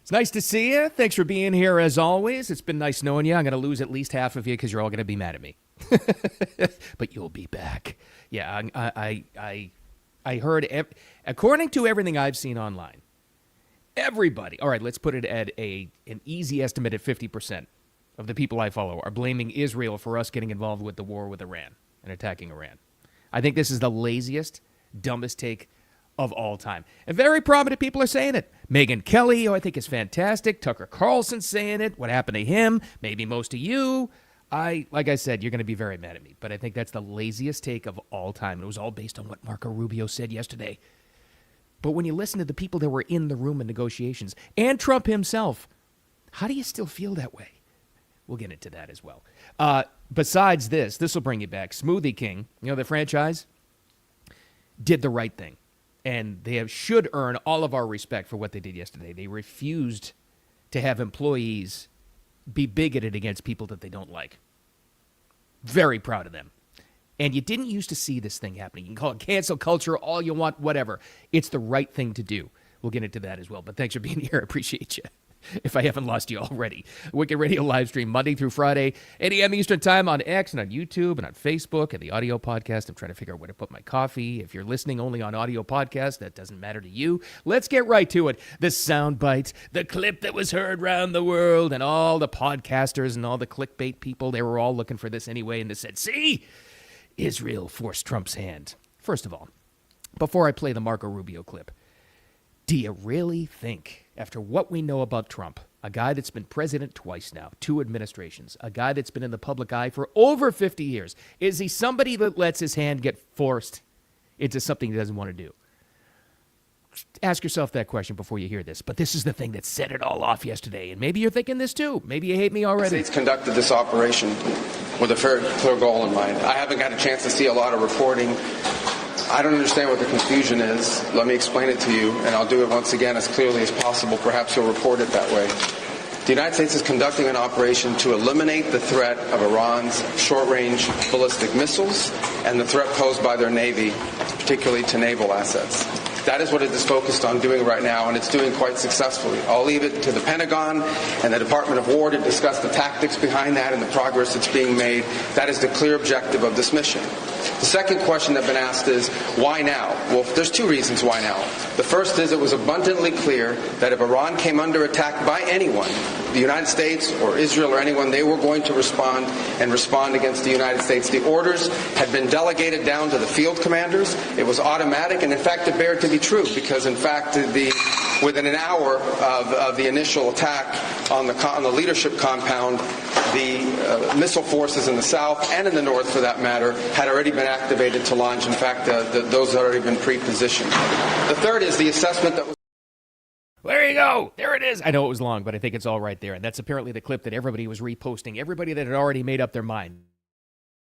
It's nice to see you. Thanks for being here as always. It's been nice knowing you. I'm going to lose at least half of you because you're all going to be mad at me. But you'll be back. Yeah, I heard, according to everything I've seen online, everybody, all right, let's put it at an easy estimate at 50% of the people I follow are blaming Israel for us getting involved with the war with Iran and attacking Iran. I think this is the laziest, dumbest take of all time. And very prominent people are saying it. Megyn Kelly, who I think is fantastic. Tucker Carlson's saying it. What happened to him? Maybe most of you. Like I said, you're going to be very mad at me, but I think that's the laziest take of all time. It was all based on what Marco Rubio said yesterday. But when you listen to the people that were in the room in negotiations, and Trump himself, how do you still feel that way? We'll get into that as well. Besides this will bring you back. Smoothie King, the franchise, did the right thing. And they should earn all of our respect for what they did yesterday. They refused to have employees be bigoted against people that they don't like. Very proud of them. And you didn't used to see this thing happening. You can call it cancel culture, all you want, whatever. It's the right thing to do. We'll get into that as well. But thanks for being here. I appreciate you. If I haven't lost you already. Wicked Radio live stream Monday through Friday, 8 a.m. Eastern time on X and on YouTube and on Facebook and the audio podcast. I'm trying to figure out where to put my coffee. If you're listening only on audio podcast, that doesn't matter to you. Let's get right to it. The sound bites, the clip that was heard around the world, and all the podcasters and all the clickbait people, they were all looking for this anyway, and they said, see, Israel forced Trump's hand. First of all, before I play the Marco Rubio clip, do you really think, after what we know about Trump, a guy that's been president twice now, 2 administrations, a guy that's been in the public eye for over 50 years, is he somebody that lets his hand get forced into something he doesn't want to do? Ask yourself that question before you hear this. But this is the thing that set it all off yesterday. And maybe you're thinking this too. Maybe you hate me already. The States conducted this operation with a very clear goal in mind. I haven't got a chance to see a lot of reporting. I don't understand what the confusion is. Let me explain it to you, and I'll do it once again as clearly as possible. Perhaps you'll report it that way. The United States is conducting an operation to eliminate the threat of Iran's short-range ballistic missiles and the threat posed by their Navy, particularly to naval assets. That is what it is focused on doing right now, and it's doing quite successfully. I'll leave it to the Pentagon and the Department of War to discuss the tactics behind that and the progress that's being made. That is the clear objective of this mission. The second question that's been asked is, why now? Well, there's 2 reasons why now. The first is it was abundantly clear that if Iran came under attack by anyone, the United States or Israel or anyone, they were going to respond against the United States. The orders had been delegated down to the field commanders. It was automatic, and in fact, it bared to be true because, in fact, within an hour of the initial attack on the leadership compound, the missile forces in the south and in the north, for that matter, had already been activated to launch. In fact, those had already been pre-positioned. The third is the assessment that was... There you go. There it is. I know it was long, but I think it's all right there. And that's apparently the clip that everybody was reposting. Everybody that had already made up their mind.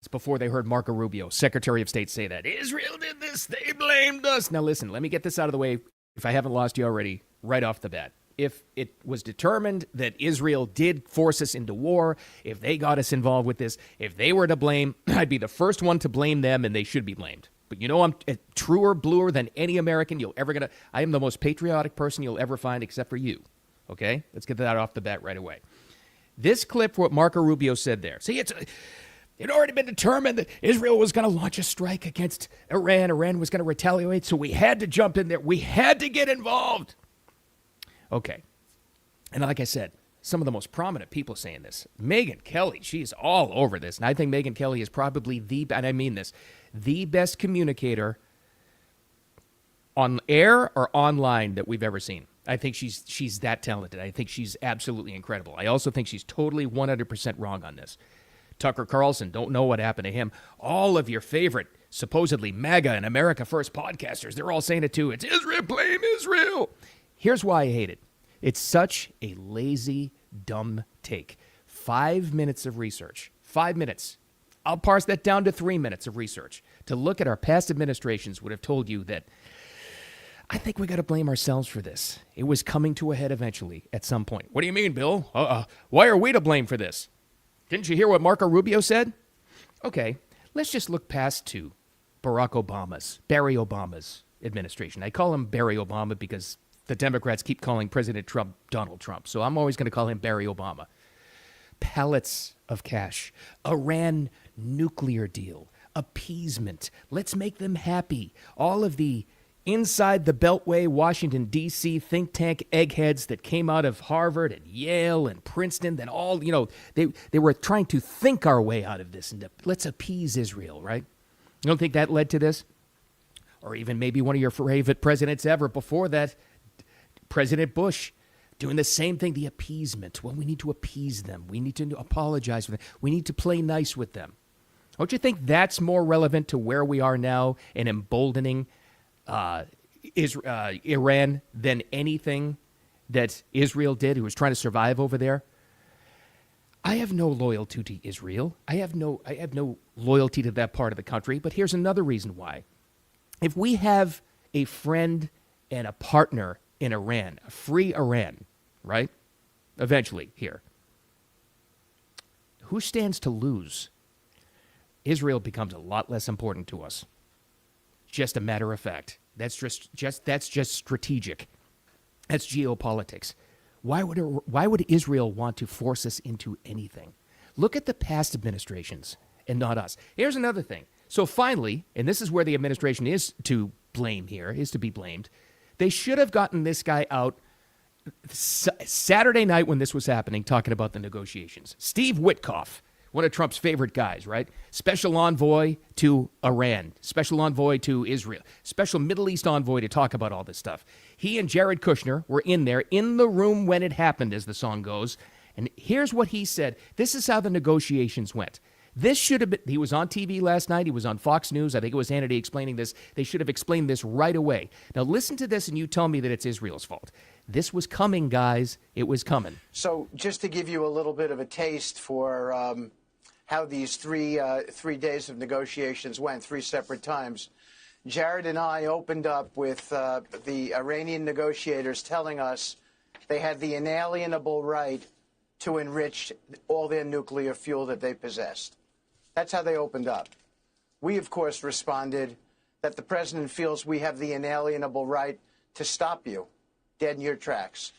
It's before they heard Marco Rubio, Secretary of State, say that. Israel did this. They blamed us. Now listen, let me get this out of the way, if I haven't lost you already, right off the bat. If it was determined that Israel did force us into war, if they got us involved with this, if they were to blame, I'd be the first one to blame them, and they should be blamed. But you know I'm truer, bluer than any American you'll ever get. I am the most patriotic person you'll ever find except for you. Okay? Let's get that off the bat right away. This clip, what Marco Rubio said there. See, it had already been determined that Israel was going to launch a strike against Iran. Iran was going to retaliate, so we had to jump in there. We had to get involved. Okay. And like I said, some of the most prominent people saying this. Megyn Kelly, she's all over this. And I think Megyn Kelly is probably and I mean this, the best communicator on air or online that we've ever seen. I think she's that talented. I think she's absolutely incredible. I also think she's totally 100% wrong on this. Tucker Carlson, don't know what happened to him. All of your favorite, supposedly MAGA and America First podcasters, they're all saying it too. It's Israel, blame Israel. Here's why I hate it. It's such a lazy, dumb take. 5 minutes of research. 5 minutes. I'll parse that down to 3 minutes of research. To look at our past administrations would have told you that I think we got to blame ourselves for this. It was coming to a head eventually at some point. What do you mean, Bill? Why are we to blame for this? Didn't you hear what Marco Rubio said? Okay, let's just look past to Barry Obama's administration. I call him Barry Obama because the Democrats keep calling President Trump Donald Trump. So I'm always going to call him Barry Obama. Pellets of cash, Iran nuclear deal, appeasement. Let's make them happy. All of the inside the Beltway, Washington, D.C. think tank eggheads that came out of Harvard and Yale and Princeton, that all, they were trying to think our way out of this. And let's appease Israel, right? You don't think that led to this? Or even maybe one of your favorite presidents ever before that, President Bush, doing the same thing, the appeasement. Well, we need to appease them. We need to apologize for them. We need to play nice with them. Don't you think that's more relevant to where we are now in emboldening Iran than anything that Israel did, who was trying to survive over there? I have no loyalty to Israel. I have no loyalty to that part of the country. But here's another reason why. If we have a friend and a partner in Iran, a free Iran, right? Eventually here. Who stands to lose? Israel becomes a lot less important to us. Just a matter of fact. That's just strategic. That's geopolitics. Why would Israel want to force us into anything? Look at the past administrations and not us. Here's another thing. So finally, and this is where the administration is to blame here, is to be blamed, they should have gotten this guy out Saturday night when this was happening, talking about the negotiations. Steve Witkoff, one of Trump's favorite guys, right? Special envoy to Iran, special envoy to Israel, special Middle East envoy to talk about all this stuff. He and Jared Kushner were in there, in the room when it happened, as the song goes. And here's what he said. This is how the negotiations went. This should have been, he was on TV last night. He was on Fox News. I think it was Hannity explaining this. They should have explained this right away. Now listen to this and you tell me that it's Israel's fault. This was coming, guys. It was coming. So just to give you a little bit of a taste for how these three days of negotiations went, 3 separate times, Jared and I opened up with the Iranian negotiators telling us they had the inalienable right to enrich all their nuclear fuel that they possessed. That's how they opened up. We, of course, responded that the president feels we have the inalienable right to stop you dead in your tracks.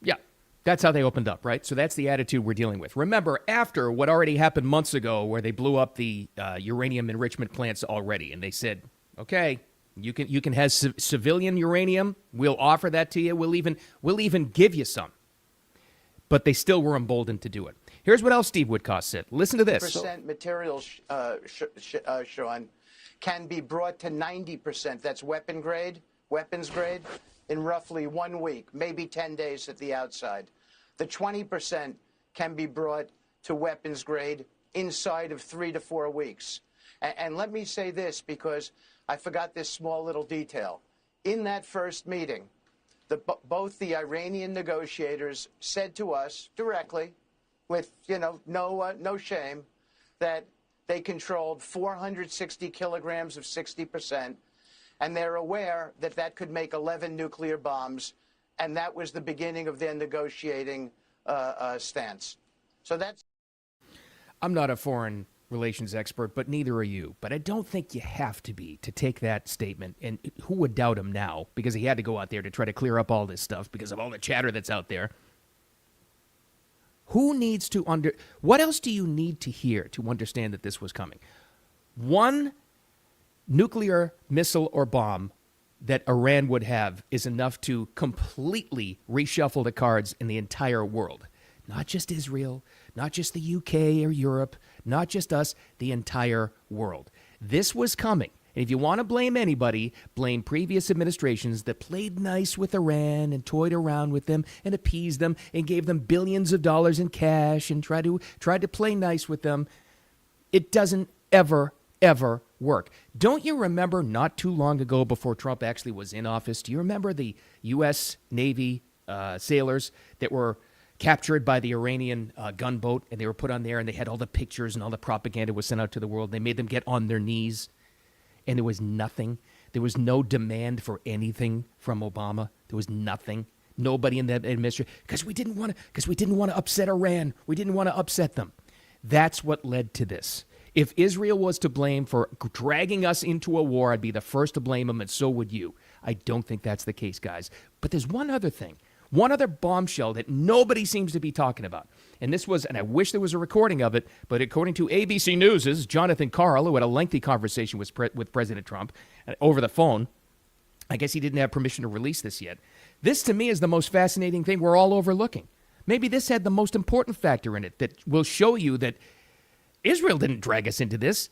Yeah, that's how they opened up, right? So that's the attitude we're dealing with. Remember, after what already happened months ago where they blew up the uranium enrichment plants already, and they said, okay, you can have civilian uranium. We'll offer that to you. We'll even give you some. But they still were emboldened to do it. Here's what else Steve Witkoff said. Listen to this. Percent material, Sean, can be brought to 90%. That's weapons grade, in roughly 1 week, maybe 10 days at the outside. The 20% can be brought to weapons grade inside of 3 to 4 weeks. And let me say this, because I forgot this small little detail. In that first meeting, both the Iranian negotiators said to us directly, with no shame, that they controlled 460 kilograms of 60%, and they're aware that that could make 11 nuclear bombs, and that was the beginning of their negotiating stance. So that's. I'm not a foreign relations expert, but neither are you. But I don't think you have to be to take that statement. And who would doubt him now? Because he had to go out there to try to clear up all this stuff because of all the chatter that's out there. Who needs to what else do you need to hear to understand that this was coming? One nuclear missile or bomb that Iran would have is enough to completely reshuffle the cards in the entire world. Not just Israel, not just the UK or Europe, not just us, the entire world. This was coming. And if you want to blame anybody, blame previous administrations that played nice with Iran and toyed around with them and appeased them and gave them billions of dollars in cash and tried to play nice with them. It doesn't ever work. Don't you remember not too long ago, before Trump actually was in office, do you remember the U.S. Navy sailors that were captured by the Iranian gunboat, and they were put on there, and they had all the pictures and all the propaganda was sent out to the world. They made them get on their knees. And there was nothing. There was no demand for anything from Obama. There was nothing. Nobody in that administration, because we didn't want to upset Iran. We didn't want to upset them. That's what led to this. If Israel was to blame for dragging us into a war, I'd be the first to blame them, and so would you. I don't think that's the case, guys. But there's one other thing, one other bombshell that nobody seems to be talking about. And this was, and I wish there was a recording of it, but according to ABC News' Jonathan Karl, who had a lengthy conversation with President Trump over the phone, I guess he didn't have permission to release this yet. This, to me, is the most fascinating thing we're all overlooking. Maybe this had the most important factor in it that will show you that Israel didn't drag us into this.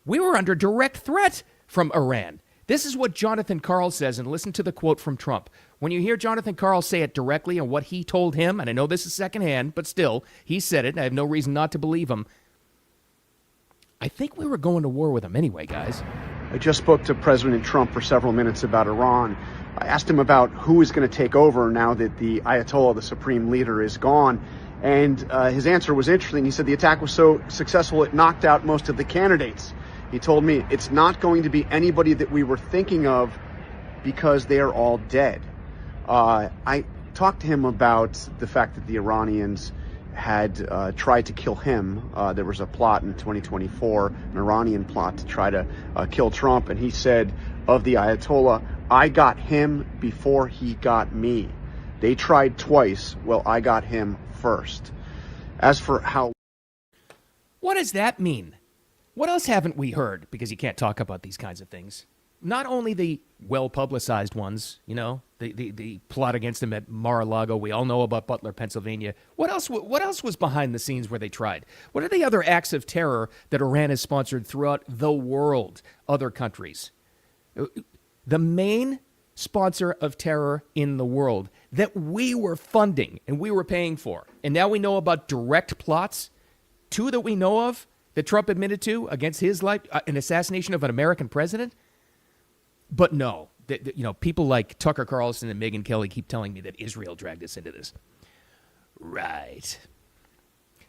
We were under direct threat from Iran. This is what Jonathan Karl says, and listen to the quote from Trump. When you hear Jonathan Karl say it directly and what he told him, and I know this is secondhand, but still, he said it, and I have no reason not to believe him. I think we were going to war with him anyway, guys. I just spoke to President Trump for several minutes about Iran. I asked him about who is going to take over now that the Ayatollah, the supreme leader, is gone. And his answer was interesting. He said the attack was so successful it knocked out most of the candidates. He told me it's not going to be anybody that we were thinking of because they are all dead. I talked to him about the fact that the Iranians had tried to kill him. There was a plot in 2024, an Iranian plot to try to kill Trump. And he said of the Ayatollah, I got him before he got me. They tried twice. Well, I got him first. As for how... What does that mean? What else haven't we heard? Because you can't talk about these kinds of things. Not only the well-publicized ones, you know, the plot against him at Mar-a-Lago. We all know about Butler, Pennsylvania. What else was behind the scenes where they tried? What are the other acts of terror that Iran has sponsored throughout the world, other countries? The main sponsor of terror in the world that we were funding and we were paying for. And now we know about direct plots, two that we know of, that Trump admitted to against his life, an assassination of an American president. But no, you know, people like Tucker Carlson and Megyn Kelly keep telling me that Israel dragged us into this. Right.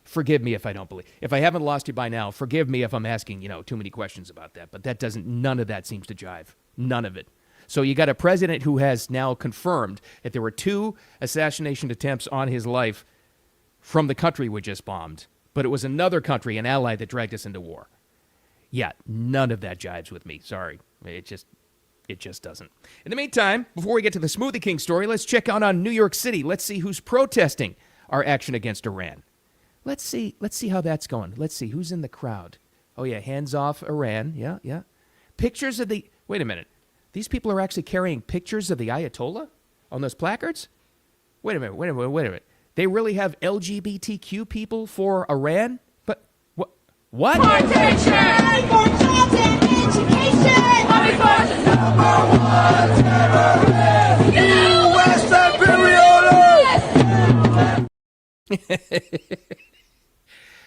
Forgive me if I don't believe. If I haven't lost you by now, forgive me if I'm asking, you know, too many questions about that. But that doesn't, none of that seems to jive. None of it. So you got a president who has now confirmed that there were 2 assassination attempts on his life from the country we just bombed. But it was another country, an ally, that dragged us into war. Yeah, none of that jives with me. Sorry. It just doesn't. In the meantime, before we get to the Smoothie King story, let's check out on New York City. Let's see who's protesting our action against Iran. Let's see how that's going. Let's see who's in the crowd. Oh, yeah, hands off Iran. Yeah. Pictures of the... Wait a minute. These people are actually carrying pictures of the Ayatollah on those placards? Wait a minute. They really have LGBTQ people for Iran? But what? Attention! For jobs and education!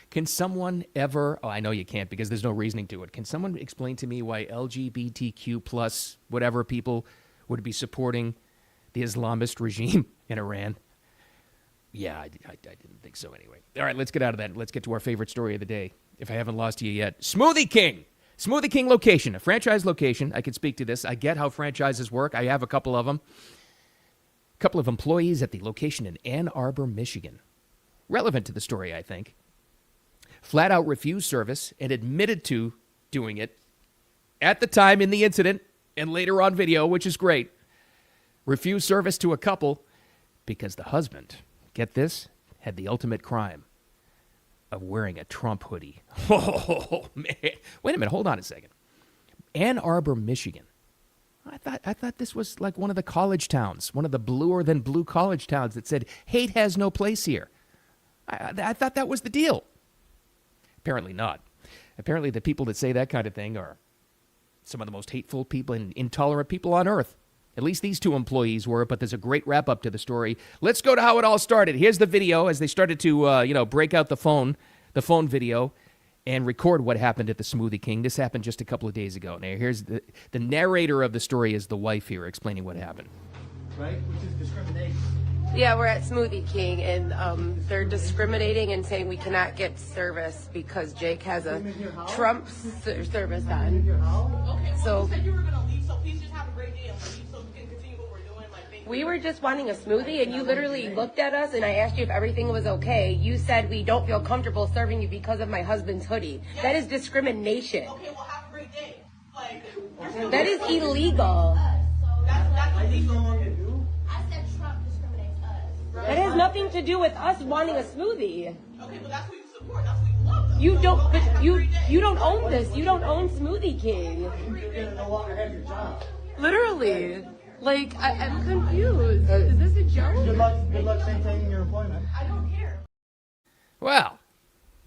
Can someone ever, I know you can't because there's no reasoning to it. Can someone explain to me why LGBTQ plus whatever people would be supporting the Islamist regime in Iran? Yeah, I didn't think so anyway. All right, let's get out of that. Let's get to our favorite story of the day, if I haven't lost you yet. Smoothie King. Smoothie King location, a franchise location. I can speak to this. I get how franchises work. I have a couple of them. A couple of employees at the location in Ann Arbor, Michigan. Relevant to the story, I think. Flat out refused service and admitted to doing it at the time in the incident and later on video, which is great. Refused service to a couple because the husband, get this, had the ultimate crime of wearing a Trump hoodie. Oh, man. Wait a minute. Hold on a second. Ann Arbor, Michigan. I thought this was like one of the college towns, one of the bluer than blue college towns that said hate has no place here. I thought that was the deal. Apparently not. Apparently the people that say that kind of thing are some of the most hateful people and intolerant people on earth. At least these 2 employees were, but there's a great wrap-up to the story. Let's go to how it all started. Here's the video as they started to, break out the phone video and record what happened at the Smoothie King. This happened just a couple of days ago. Now, here's the narrator of the story is the wife here explaining what happened. Right? Which is discrimination. Yeah, we're at Smoothie King, and they're discriminating and saying we cannot get service because Jake has a Trump service on. Okay, well, So you said you were going to leave, so please just have a great day and leave so we can continue what we're doing. Thank you. we were just wanting a smoothie, and you literally looked at us, and I asked you if everything was okay. You said we don't feel comfortable serving you because of my husband's hoodie. That is discrimination. Okay, well, have a great day. Like, That is illegal. that's I think someone can do. I said Trump discriminates us. That has nothing to do with us wanting a smoothie. Okay, but that's what you support. That's what you love. Though. You So don't, go but ahead, have a great day. you don't own this. You don't own Smoothie King. You're gonna no longer have your job. Literally. Like, I'm confused. Is this a joke? Good luck maintaining your employment. I don't care. Well,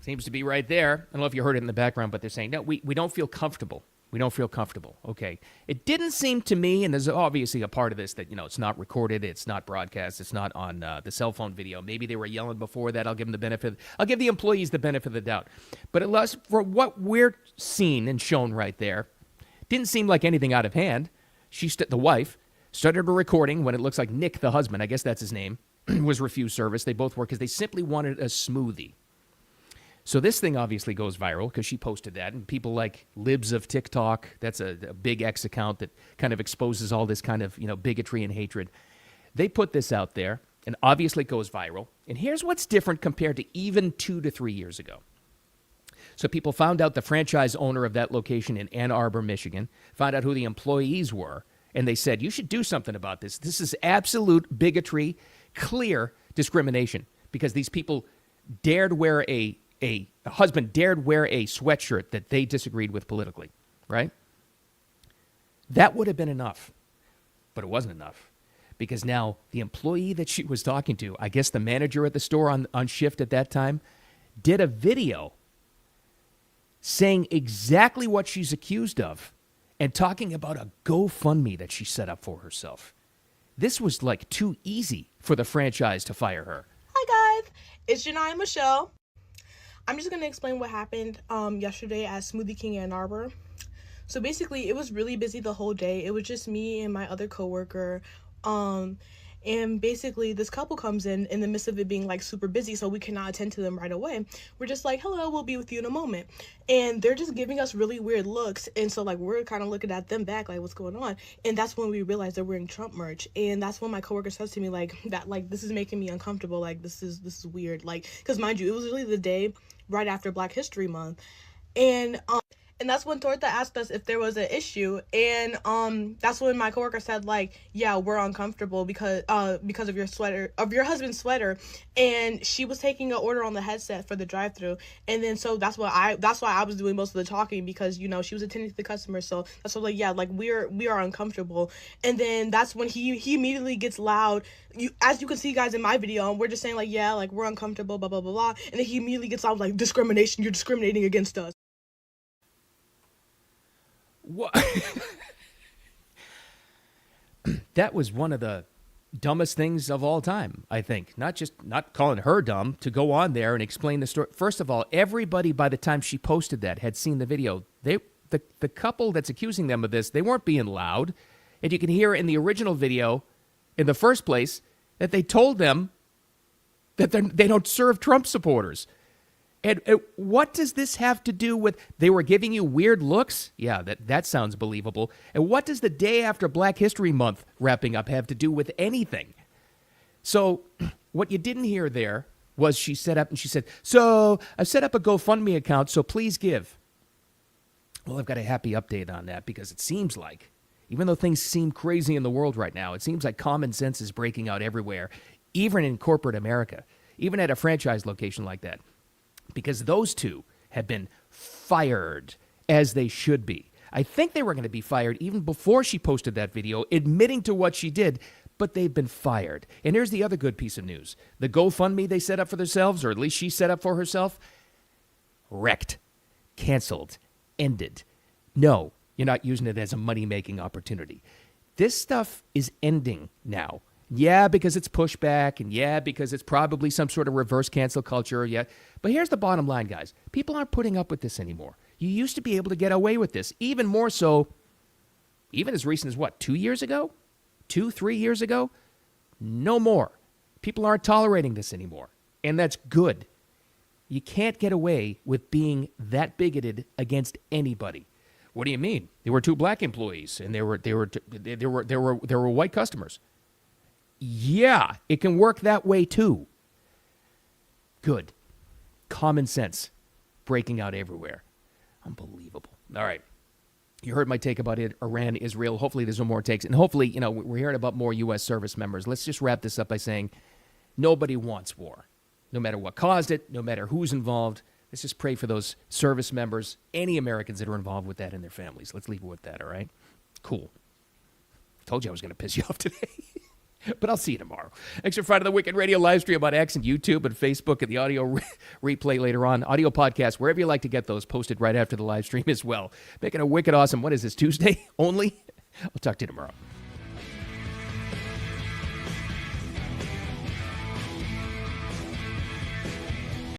seems to be right there. I don't know if you heard it in the background, but they're saying, no, we don't feel comfortable. We don't feel comfortable. Okay. It didn't seem to me, and there's obviously a part of this that, it's not recorded, it's not broadcast, it's not on the cell phone video. Maybe they were yelling before that. I'll give the employees the benefit of the doubt. But unless, for what we're seeing and shown right there, didn't seem like anything out of hand. The wife, started a recording when it looks like Nick, the husband, I guess that's his name, was refused service. They both were because they simply wanted a smoothie. So this thing obviously goes viral because she posted that, and people like Libs of TikTok, that's a big X account that kind of exposes all this kind of, bigotry and hatred. They put this out there, and obviously it goes viral. And here's what's different compared to even 2 to 3 years ago. So people found out the franchise owner of that location in Ann Arbor, Michigan, found out who the employees were, and they said, you should do something about this. This is absolute bigotry, clear discrimination, because these people dared wear a husband dared wear a sweatshirt that they disagreed with politically, right? That would have been enough, but it wasn't enough, because now the employee that she was talking to, I guess the manager at the store on shift at that time, did a video saying exactly what she's accused of and talking about a GoFundMe that she set up for herself. This was like too easy for the franchise to fire her. Hi guys, it's Janai and Michelle. I'm just going to explain what happened yesterday at Smoothie King Ann Arbor. So basically, it was really busy the whole day. It was just me and my other coworker. And basically, this couple comes in the midst of it being like super busy, so we cannot attend to them right away. We're just like, hello, we'll be with you in a moment. And they're just giving us really weird looks. And so like we're kind of looking at them back, like what's going on? And that's when we realized they're wearing Trump merch. And that's when my coworker says to me like that, like this is making me uncomfortable. Like this is weird. Like, because mind you, it was really the day right after Black History Month. And that's when Torta asked us if there was an issue, and that's when my coworker said like, yeah, we're uncomfortable because of your sweater, of your husband's sweater, and she was taking an order on the headset for the drive-through, and then so that's why I was doing most of the talking, because she was attending to the customer, so that's what, like, yeah, like we are uncomfortable. And then that's when he immediately gets loud. As you can see, guys, in my video, we're just saying like, yeah, like we're uncomfortable, blah blah blah blah, and then he immediately gets loud like, discrimination, you're discriminating against us. What? That was one of the dumbest things of all time, I think. Not calling her dumb, to go on there and explain the story. First of all, everybody by the time she posted that had seen the video. The couple that's accusing them of this, they weren't being loud. And you can hear in the original video, in the first place, that they told them that they don't serve Trump supporters. And what does this have to do with, they were giving you weird looks? Yeah, that sounds believable. And what does the day after Black History Month wrapping up have to do with anything? So what you didn't hear there was she said, so I've set up a GoFundMe account, so please give. Well, I've got a happy update on that, because it seems like, even though things seem crazy in the world right now, it seems like common sense is breaking out everywhere, even in corporate America, even at a franchise location like that. Because those two have been fired, as they should be. I think they were going to be fired even before she posted that video, admitting to what she did, but they've been fired. And here's the other good piece of news. The GoFundMe they set up for themselves, or at least she set up for herself, wrecked, canceled, ended. No, you're not using it as a money-making opportunity. This stuff is ending now. Yeah, because it's pushback, and yeah, because it's probably some sort of reverse cancel culture. Yeah, but here's the bottom line, guys. People aren't putting up with this anymore. You used to be able to get away with this, even more so, even as recent as what, 2 years ago? 3 years ago? No more. People aren't tolerating this anymore, and that's good. You can't get away with being that bigoted against anybody. What do you mean? There were 2 black employees, and there were white customers. Yeah, it can work that way too. Good. Common sense breaking out everywhere. Unbelievable. All right. You heard my take about it, Iran, Israel. Hopefully there's no more takes. And hopefully, we're hearing about more U.S. service members. Let's just wrap this up by saying nobody wants war, no matter what caused it, no matter who's involved. Let's just pray for those service members, any Americans that are involved with that and their families. Let's leave it with that, all right? Cool. Told you I was going to piss you off today. But I'll see you tomorrow. Extra Friday the Weekend Radio live stream on X and YouTube and Facebook and the audio replay later on. Audio podcast, wherever you like to get those, posted right after the live stream as well. Making a wicked awesome, what is this, Tuesday only? I'll talk to you tomorrow.